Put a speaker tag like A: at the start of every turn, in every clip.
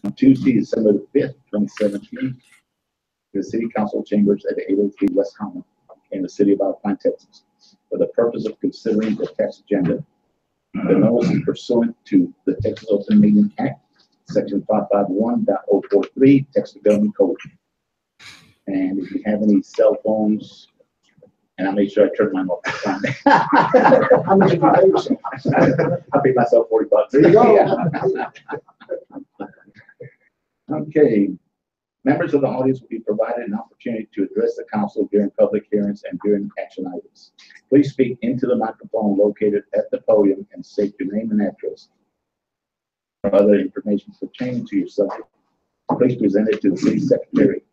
A: on Tuesday, December the 5th, 2017, the City Council chambers at 803 West Holland in the city of Alpine, Texas, for the purpose of considering the text agenda. The notice is pursuant to the Texas Open Meeting Act, Section 551.043, Texas Government Code. And if you have any cell phones, and I'll make sure I turn mine off. How much did you pay? I paid myself $40. There you go. Okay. Members of the audience will be provided an opportunity to address the council during public hearings and during action items. Please speak into the microphone located at the podium and state your name and address. For other information pertaining to your subject, please present it to the city secretary.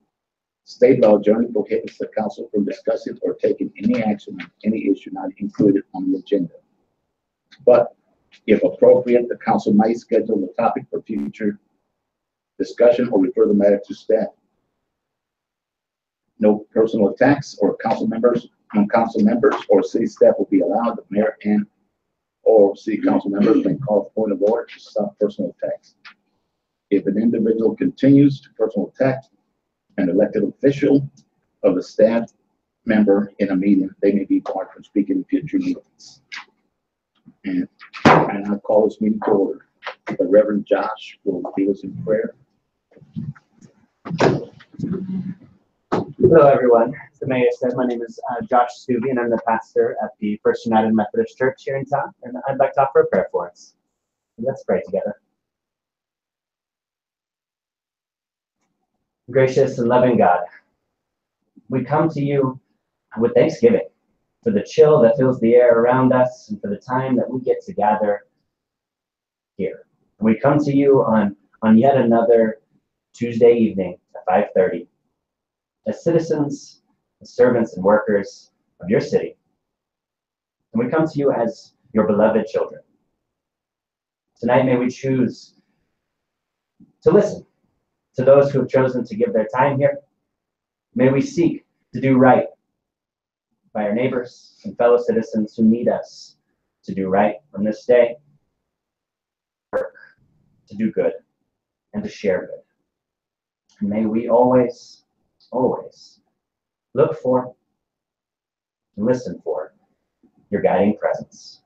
A: State law generally prohibits the council from discussing or taking any action on any issue not included on the agenda. But if appropriate, the council might schedule the topic for future discussion or refer the matter to staff. No personal attacks or council members or city staff will be allowed. The mayor and or city council members may call a point of order to stop personal attacks. If an individual continues to personal attack an elected official of the staff member in a meeting, they may be barred from speaking in future meetings. And I call this meeting to order. The Reverend Josh will lead us in prayer.
B: Hello, everyone. As the mayor said, my name is Josh Stubbe, and I'm the pastor at the First United Methodist Church here in town, and I'd like to offer a prayer for us. Let's pray together. Gracious and loving God, we come to you with thanksgiving for the chill that fills the air around us and for the time that we get to gather here. We come to you on yet another Tuesday evening at 5:30 as citizens, as servants and workers of your city. And we come to you as your beloved children. Tonight, may we choose to listen to those who have chosen to give their time here. May we seek to do right by our neighbors and fellow citizens who need us to do right on this day, work to do good and to share good. And may we always, always look for and listen for your guiding presence.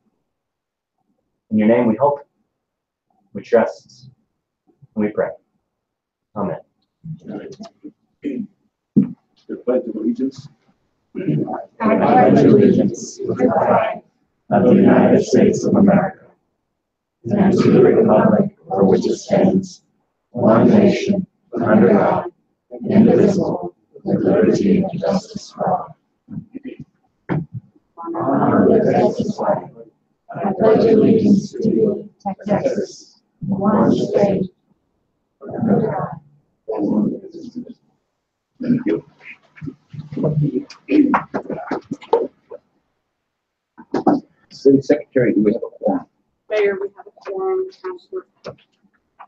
B: In your name we hope, we trust, and we pray. Amen.
A: The Pledge of Allegiance.
C: I pledge allegiance to the flag of the United States of America and to the republic for which it stands, one nation, under God, indivisible, with liberty and justice for all. Honor the Texas flag. I pledge allegiance to thee, Texas, one state, under God.
A: Thank you. City Secretary, do we have a quorum?
D: Mayor, we have a quorum. Councilor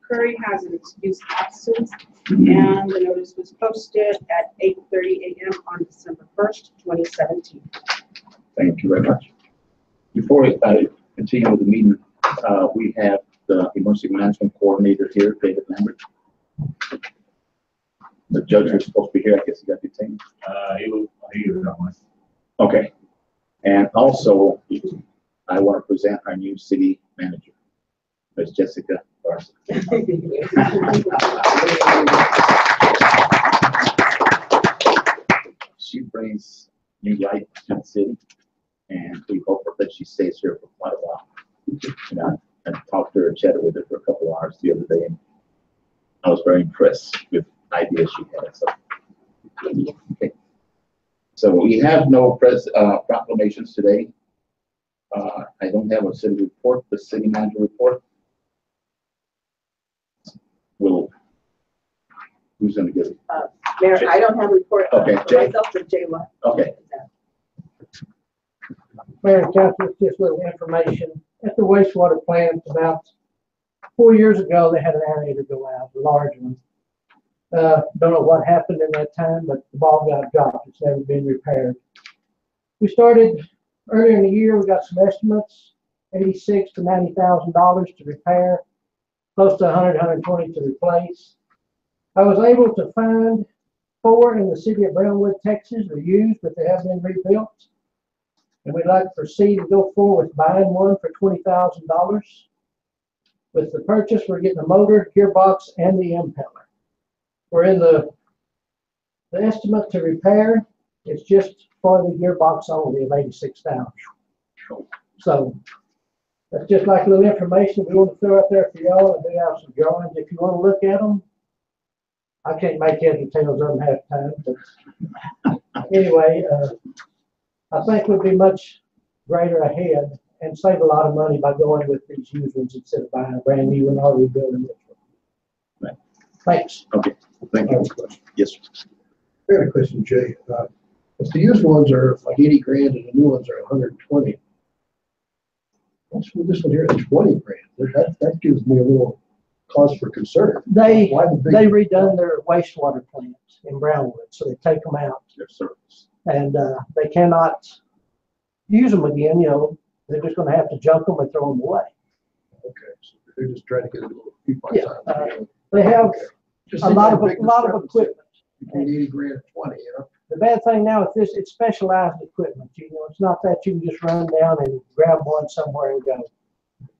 D: Curry has an excused absence, and the notice was posted at 8:30 a.m. on December 1st, 2017.
A: Thank you very much. Before we continue with the meeting, we have the Emergency Management Coordinator here, David Lambert. The judge was supposed to be here. I guess he got detained.
E: He was on.
A: Okay. And also, I want to present our new city manager, Ms. Jessica Larson. She brings new life to the city, and we hope that she stays here for quite a while. And I talked to her, chatted with her for a couple of hours the other day, and I was very impressed with ideas she had. So, okay. So we have no proclamations today. I don't have a city report, the city manager report. Who's going to give it?
D: Mayor, I don't have a report
A: Okay,
D: for
A: Jay?
D: myself, but Jay will.
A: Okay.
F: Mayor and Council, just a little information. At the wastewater plant about 4 years ago, they had an aerator go out, a large one. Don't know what happened in that time, but the ball got dropped. It's never been repaired. We started earlier in the year. We got some estimates, $86,000 to $90,000 to repair. close to 100, 120 to replace. I was able to find 4 in the city of Brownwood, Texas, are used, but they have been rebuilt. And we'd like to proceed and go forward with buying one for $20,000. With the purchase, we're getting a motor, gearbox, and the impeller. We're in the estimate to repair. It's just for the gearbox only of $86,000. So that's just like a little information we want to throw out there for y'all, and we have some drawings if you want to look at them. I can't make heads or tails of them half the time, but anyway, I think we'd be much greater ahead and save a lot of money by going with these used ones instead of buying a brand new one or rebuilding it.
A: Right.
F: Thanks.
A: Okay, thank you. Yes, sir.
C: I got a question, Jay. If the used ones are like 80 grand and the new ones are 120, what's with this one here at 20 grand? That gives me a little cause for concern.
F: They
C: Why the big-
F: redone their wastewater plant in Brownwood, so they take them out
A: Your service.
F: and they cannot use them again. You know, they're just going to have to junk them and throw them away.
C: Okay, so they're just trying to get a little few bucks
F: Yeah,
C: out of it.
F: They have
C: Just
F: a
C: seems
F: lot
C: like
F: of
C: big
F: equipment.
C: between 80 grand and 20, you know?
F: The bad thing now with this, it's specialized equipment. You know, it's not that you can just run down and grab one somewhere and go.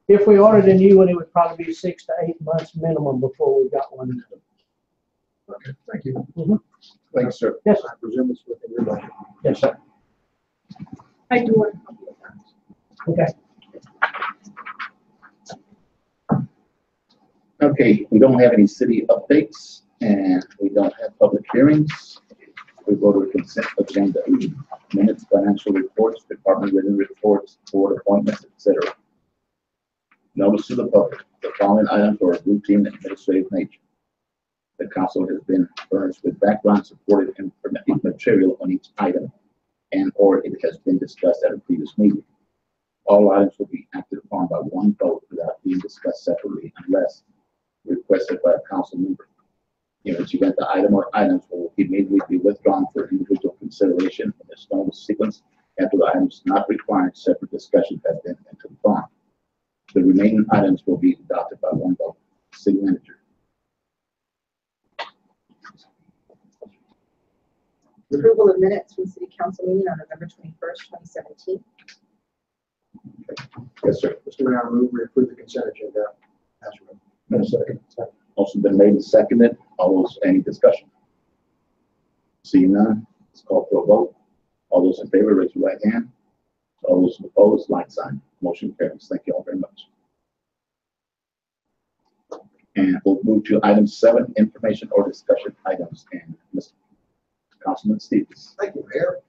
F: If we ordered a new one, it would probably be 6 to 8 months minimum before we got one.
C: Okay, thank you.
A: Thank you, sir.
F: Yes,
C: I presume it's within your budget.
F: yes, sir.
D: I do want to help you with that.
F: Okay.
A: Okay, we don't have any city updates and we don't have public hearings. We go to the consent agenda, minutes, financial reports, department written reports, board appointments, etc. Notice to the public, the following items are of routine administrative nature. The council has been furnished with background supported information material on each item and or it has been discussed at a previous meeting. All items will be acted upon by one vote without being discussed separately unless requested by a council member. In which event, the item or items will immediately be withdrawn for individual consideration in this normal sequence after the items not requiring separate discussion have been entered upon. The remaining items will be adopted by one vote. City manager.
G: Approval of minutes from city council meeting on November 21st, 2017.
A: Yes, sir.
C: Mr. Mayor, I move we approve the consent agenda as written. No second.
A: Motion been made and seconded. All those, any discussion? Seeing none, let's call for a vote. All those in favor, raise your right hand. All those opposed, like sign. Motion carries. Thank you all very much. And we'll move to item 7, information or discussion items. And Mr. Councilman Stevens.
C: Thank you, Mayor.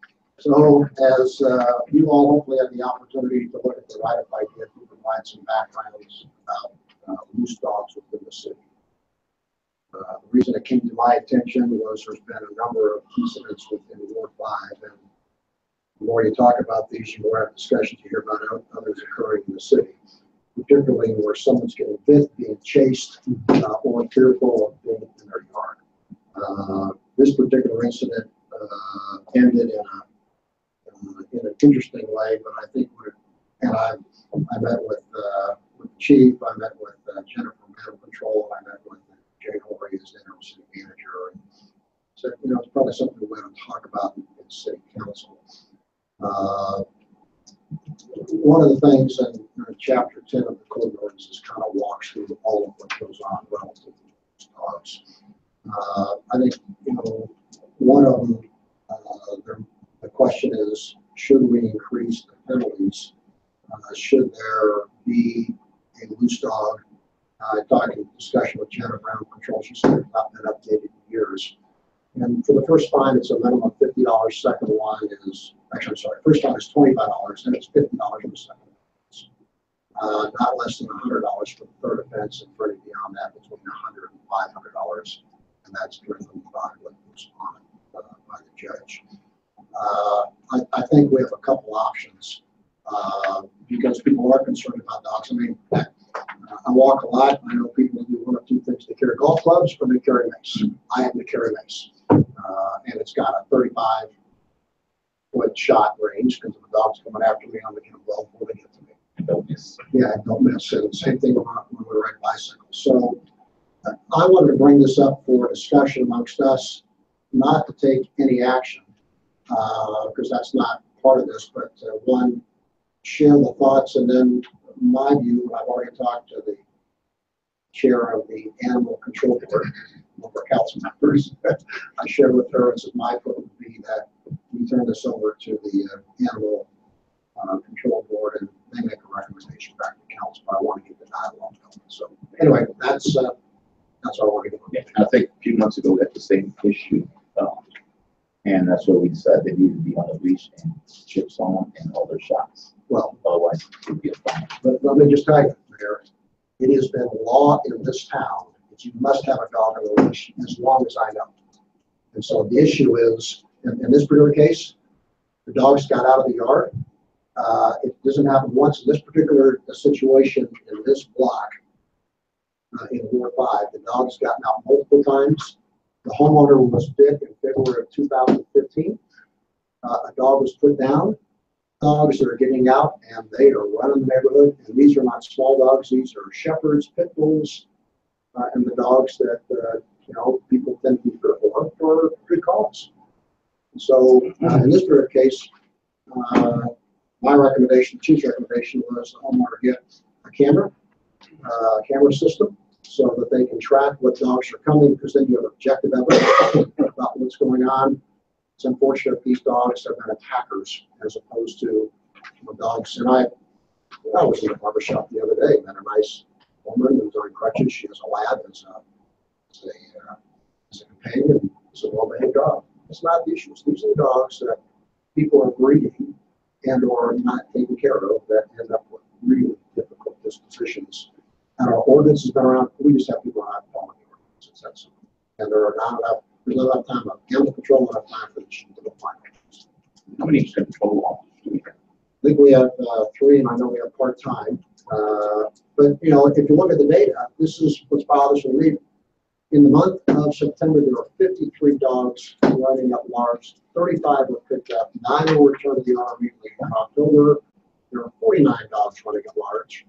C: So as you all hopefully had the opportunity to look at the write-up I did, to provide some backgrounds about loose dogs within the city. The reason it came to my attention was there's been a number of incidents within Ward 5, and the more you talk about these, the more discussions you hear about others occurring in the city, particularly where someone's getting bit, being chased, or fearful of being in their yard. This particular incident ended in an interesting way, but I think I met with the chief, I met with Jennifer from Animal Control, I met with Jay Horry, as the interim city manager, and said, you know, it's probably something we want to talk about in city council. One of the things in chapter 10 of the code ordinances kind of walks through all of what goes on relative to dogs. I think, you know, one of them, the question is, should we increase the penalties? Should there be a loose dog? I talked in discussion with Jenna Brown Control. She said it's not been updated in years. And for the first fine, it's a minimum of $50. Second one is, actually, I'm sorry, first fine is $25, and it's $50 for the second offense. Not less than $100 for the third offense, and for anything beyond that, between $100 and $500, and that's driven by what was on it by the judge. I think we have a couple options because people are concerned about dogs. I mean, I walk a lot. I know people do one or two things. They carry golf clubs or they carry mace. I happen to carry mace. And it's got a 35-foot shot range because if a dog's coming after me, I'm going to get them well before they get to me.
A: don't miss.
H: Yeah, don't miss it. Same thing about when we ride bicycles. So I wanted to bring this up for discussion amongst us, not to take any action, because that's not part of this, but one, share the thoughts, and then my view, I've already talked to the chair of the Animal Control Board, one of our council members. I shared with her, and said my vote would be that we turn this over to the Animal Control Board, and they make a recommendation back to council. But I want to get the dialogue going. So anyway, that's what I want to get.
A: Yeah, I think a few months ago we had the same issue, and that's where we decided they needed to be on a leash and chips on and all their shots.
H: Well,
A: Otherwise, it would be a fine.
H: but let me just tell you, Mayor, it has been law in this town that you must have a dog on a leash as long as I know. And so the issue is, in this particular case, the dogs got out of the yard. It doesn't happen once in this particular situation in this block. In Ward 5, the dog's gotten out multiple times. The homeowner was bit in February of 2015. A dog was put down. Dogs are getting out and they are running the neighborhood. And these are not small dogs. These are shepherds, pit bulls, and the dogs that people tend to be fearful of for good cause. And so in this particular case, my recommendation, the chief's recommendation, was the homeowner get a camera system, so that they can track what dogs are coming, because then you have objective evidence about what's going on. It's unfortunate these dogs have been attackers as opposed to dogs. And I was in a barber shop the other day, met a nice woman who's on crutches. She has a lab as a companion. It's a well-behaved dog. It's not the issues. These are the dogs that people are breeding and or not taken care of that end up with really difficult dispositions. And our ordinance has been around. We just have people not following the ordinance. It's that simple. And there's not enough time of animal control, enough time for the chief to apply.
A: How many control officers do we have?
H: I think we have 3, and I know we have part-time. But if you look at the data, this is what's bothers me. In the month of September, there were 53 dogs running up large. 35 were picked up. 9 were returned to the owner immediately. In October, there were 49 dogs running at large.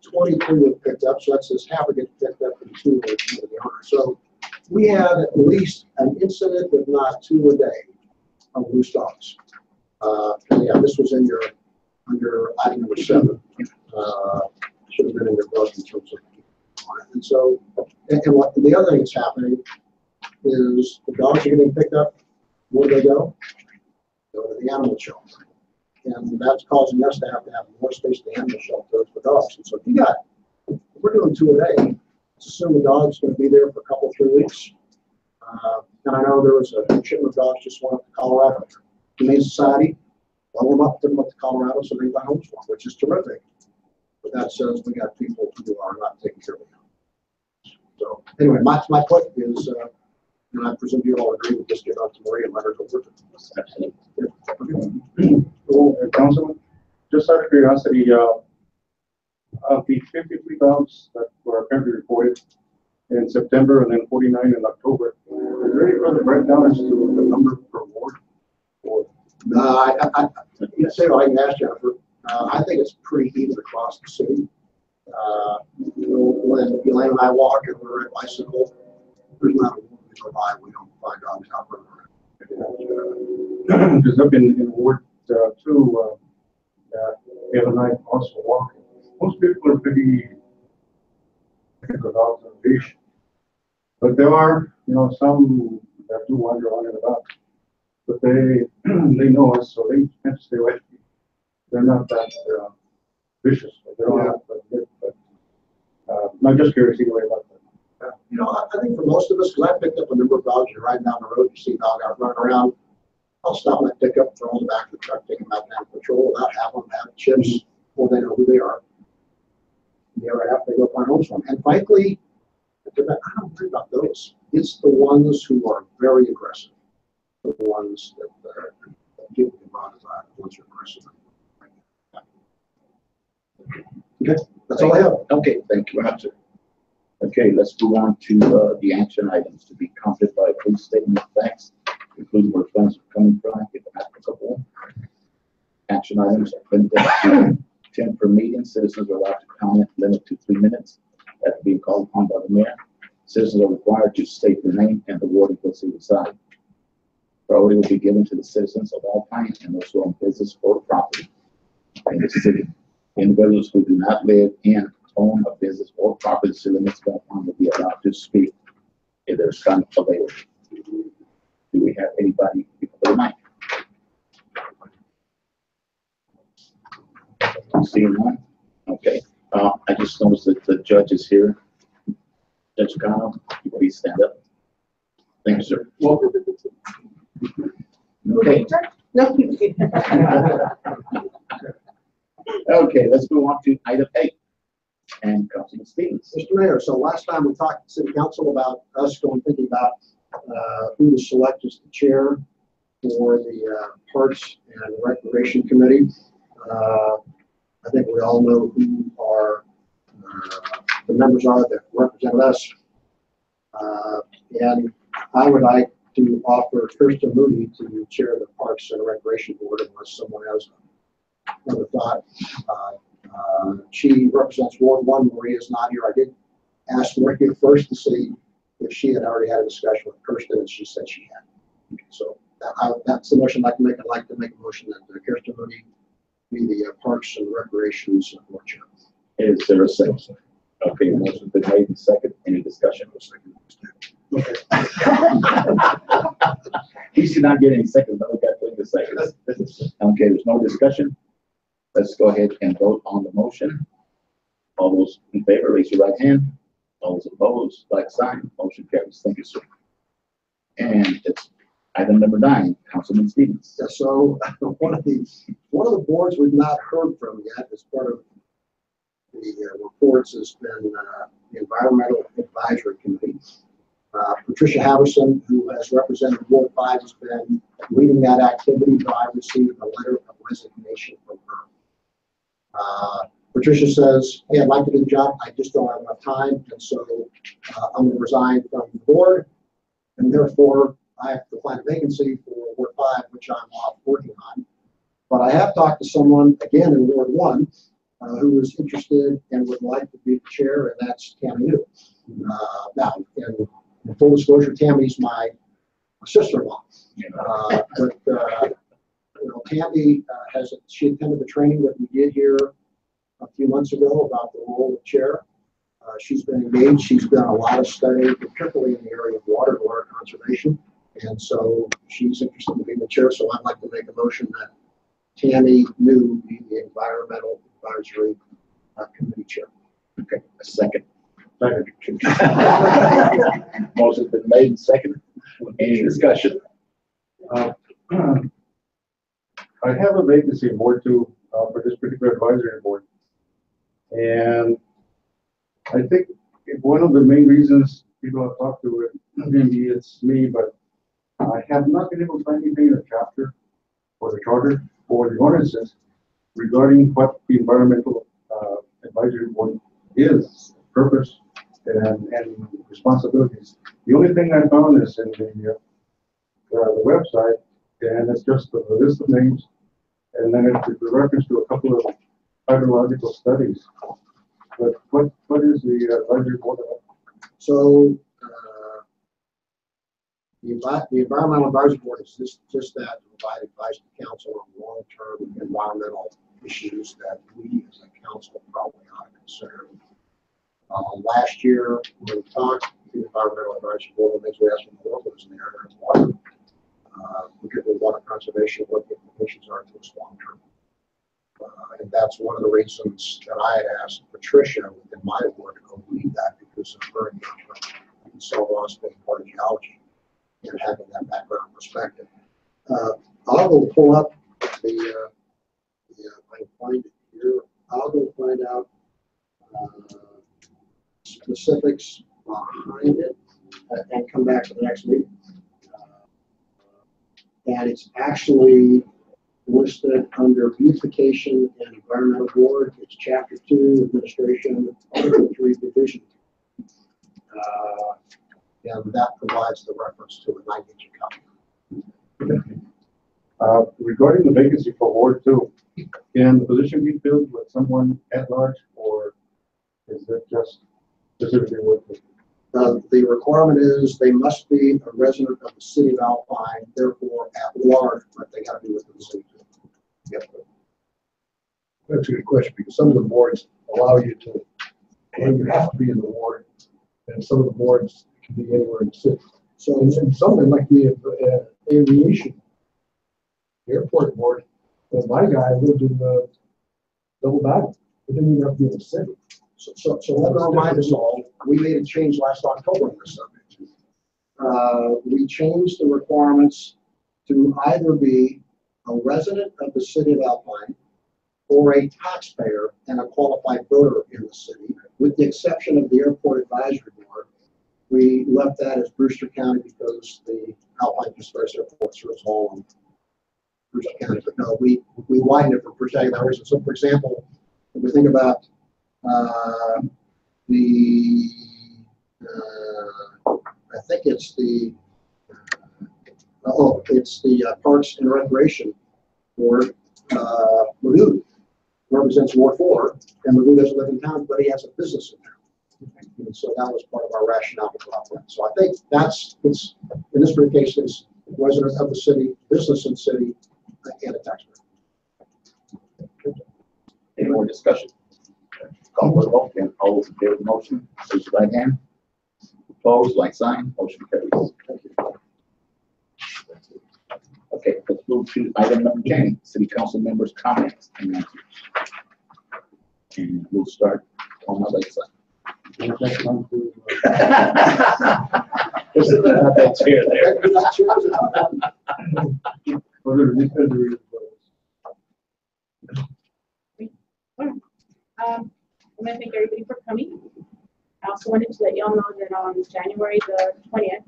H: 22 were picked up, so that's this half gets picked up and 2 were returned to the owner. So we had at least an incident, if not 2 a day, of loose dogs. Yeah, this was under item number 7. Should have been in your book in terms of. And so, and what the other thing that's happening is the dogs are getting picked up. Where do they go? Go to the animal shelter. And that's causing us to have more space in the animal shelter for dogs. And so if we're doing 2 a day, let's assume the dog's going to be there for a couple, 3 weeks. And I know there was a shipment of dogs just went up to Colorado. Humane Society, took them up to Colorado so they can buy homes for them, which is terrific. But that says we got people who are not taking care of them. So anyway, my point is, and I presume you all agree with this, get out to Maria and let her go with it.
A: Absolutely.
E: So, Councilman, just out of curiosity, of the 53 dogs that were apparently reported in September and then 49 in October, is there any further breakdown as to the number per ward?
H: You say I can ask Jennifer. I think it's pretty even across the city. When Elaine and I walk and we're at bicycle, there's not a woman we go by, we don't find dogs out running.
E: Because up in Ward 2, the other night also walking. Most people are pretty the dogs on a leash. But there are, some that do wander on and about. But they know us, so they tend to stay away. They're not that vicious. They don't have to get, but I'm just curious anyway about that.
H: I think for most of us, because I picked up a number of dogs, you're riding down the road, you see a dog out running around, I'll stop and pick up, throw them in the back of the truck, take them out down patrol without having them have chips, or they know who they are. The other half, they go find homes for them. And frankly, I don't worry about those. It's the ones who are very aggressive, the ones that give the bond the ones who are aggressive. Okay, that's all I have.
A: Okay, thank you, Roger. Okay, let's move on to the action items to be accompanied by a police statement of facts, including where funds are coming from, if applicable. Action items are printed to 10 per meeting. Citizens are allowed to comment, limit to 3 minutes after being called upon by the mayor. Citizens are required to state their name and the ward in which they reside. Priority will be given to the citizens of Alpine and those who own business or property in the city. Individuals who do not live in, own a business or property in the city limits of Alpine will be allowed to speak if there's time available. Do we have anybody before the mic? Seeing none? Okay. I just noticed that the judge is here. Judge Connell, please stand up. Thank you, sir. Okay.
D: No.
A: Okay, let's move on to item 8. And Councilman Stevens.
H: Mr. Mayor, so last time we talked to City Council about us thinking about who to select as the chair for the Parks and Recreation Committee. I think we all know who the members are that represent us. And I would like to offer Kirsten Moody to chair the Parks and Recreation Board unless someone has another thought. She represents Ward 1. Maria's not here. I did ask Maria first to see if she had already had a discussion with Kirsten, and she said she had. So that's the motion I'd like to make. I'd like to make a motion that Kirsten Moody be the Parks and Recreations Board chair.
A: Is there a second? Okay, motion's been made and second. Any discussion?
H: Okay.
A: He should not get any seconds, but we got plenty of seconds. Okay, there's no discussion. Let's go ahead and vote on the motion. All those in favor, raise your right hand. All those opposed, like sign. Motion carries. Thank you, sir. And it's item number 9, Councilman Stevens.
H: Yeah, so one of the boards we've not heard from yet as part of the reports has been the Environmental Advisory Committee. Patricia Haverson, who has represented Ward 5, has been leading that activity, but I received a letter of resignation from her. Patricia says, hey, I'd like to do the job. I just don't have enough time. And so I'm going to resign from the board. And therefore, I have to find a vacancy for Ward 5, which I'm off working on. But I have talked to someone, again, in Ward 1, who is interested and would like to be the chair, and that's Tammy New. Now, in full disclosure, Tammy's my sister-in-law. Tammy she attended the training that we did here a few months ago about the role of chair. She's been engaged. She's done a lot of study, particularly in the area of water conservation. And so she's interested in being the chair. So I'd like to make a motion that Tammy New be the Environmental Advisory Committee chair.
A: Okay, a second. Motion's been made and second. Any discussion?
E: I have a vacancy in Board 2 for this particular advisory board. And I think one of the main reasons people have talked to it, maybe it's me, but I have not been able to find anything in the chapter or the charter or the ordinances regarding what the Environmental Advisory Board is, purpose, and responsibilities. The only thing I found is in the website, and it's just a list of names, and then it's a reference to a couple of hydrological studies. But what is the advisory board about?
H: So the Environmental Advisory Board is just that, to provide advice to council on long-term environmental issues that we as a council probably ought to consider. Last year, when we talked to the Environmental Advisory Board, the things we asked for was in the area of water, particularly water conservation, what the implications are to us long-term. And that's one of the reasons that I had asked Patricia within my board to go lead that, because of her engagement and so lost being part of geology and having that background perspective. I'll go pull up the I can find it here. I'll go find out specifics behind it and come back to the next meeting. And it's actually listed under Beautification and Environmental Board. It's Chapter 2, Administration, Article 3, Division. And that provides the reference to a 9-inch copy.
E: Regarding the vacancy for Ward 2, Can the position be filled with someone at large, or is it just specifically with
H: The requirement is they must be a resident of the city of Alpine, therefore at large, but they gotta be within the city. Yep.
C: That's a good question, because some of the boards allow you to, and you have to be in the ward, and some of the boards can be anywhere in the city. So, and some of them might be aviation, airport board. And my guy lived in Double Diamond. It didn't even have to be in the city.
H: So let me remind us all, we made a change last October on this subject. We changed the requirements to either be a resident of the city of Alpine or a taxpayer and a qualified voter in the city, with the exception of the airport advisory board. We left that as Brewster County because the Alpine Express Airport serves all of Brewster County. But no, we widened it for protecting that reason. So for example, if we think about I think it's the Parks and Recreation Board. Magoo represents Ward 4, and Magoo doesn't live in town, but he has a business in town. And so that was part of our rationale for operating. So I think it's in this particular case, it's residents of the city, business in the city, and a taxpayer.
A: Any more discussion? Call for the vote, and all those in favor of the motion, raise your right hand. Opposed, like sign, motion carries. Okay, let's move to item number 10, city council members' comments and answers. And we'll start on my right side. There's that chair there.
D: I want to thank everybody for coming. I also wanted to let y'all know that on January the 20th,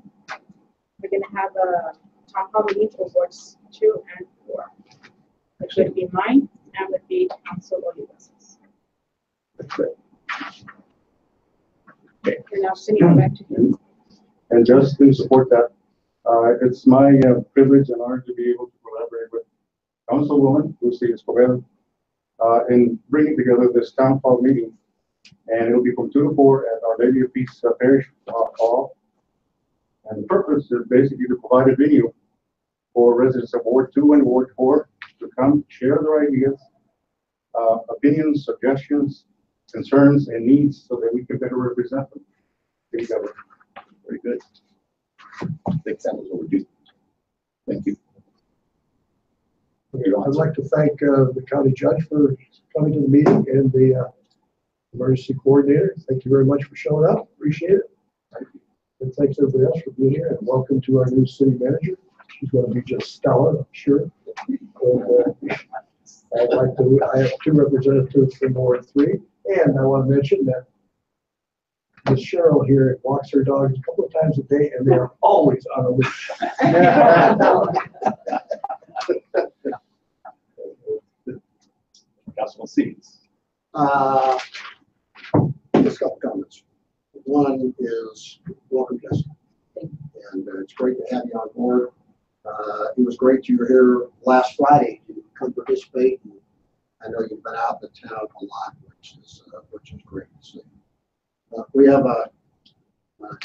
D: we're going to have a town hall meeting for wards 2 and 4, which would be mine and would be Council Olivas. And now sending it back to you.
E: And just to support that, it's my privilege and honor to be able to collaborate with Councilwoman Lucy Escobedo in bringing together this town hall meeting. And it'll be from 2 to 4 at Our Lady of Peace Parish Hall. And the purpose is basically to provide a venue for residents of Ward 2 and Ward 4 to come share their ideas, opinions, suggestions, concerns, and needs so that we can better represent them.
A: Very good. I think that was overdue. Thank you.
C: Okay, I'd like to thank the county judge for coming to the meeting and the emergency coordinator. Thank you very much for showing up. Appreciate it. And thanks everybody else for being here, and welcome to our new city manager. She's going to be just stellar, I'm sure. And, I have 2 representatives from Ward 3, and I want to mention that Miss Cheryl here walks her dogs a couple of times a day, and they are always on a leash.
A: Councilman Stevens.
H: Just a couple comments. One is welcome, Jessica, and it's great to have you on board. It was great you were here last Friday to come participate. And I know you've been out in town a lot, which is great to see. We have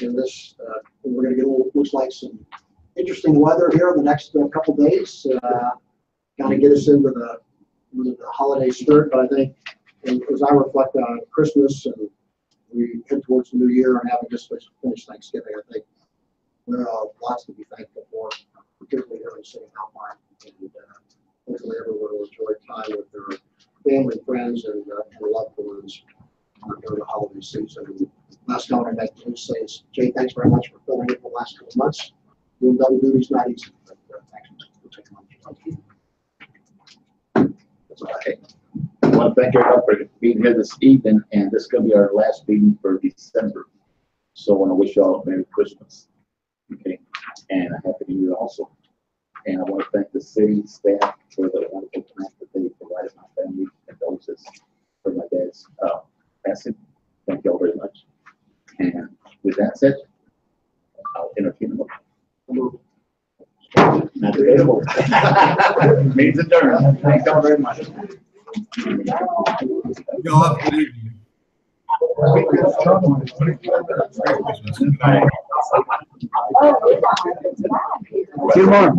H: in this we're going to get looks like some interesting weather here in the next couple days. Kind of get us into the holiday spirit, but I think as I reflect on Christmas and we head towards the new year and having just finished Thanksgiving, I think there are lots to be thankful for, particularly here in the city of Alpine. And hopefully everyone will enjoy time with their family, friends, and loved ones during the holiday season. And last comment I'd like to say is, Jay, thanks very much for filling in for the last couple of months. Doing double duty is not easy, but thanks for taking on.
A: That's okay. I want to thank everyone for being here this evening, and this is going to be our last meeting for December. So I want to wish you all a Merry Christmas, okay, and a Happy New Year also. And I want to thank the city staff for the wonderful plan that they provided my family and condolences for my dad's passing. Thank you all very much. And with that said, I'll entertain a motion. Debatable. Means adjourned. Thank you all very much.
I: Y'all have a good evening. Merry Christmas.
C: See you tomorrow.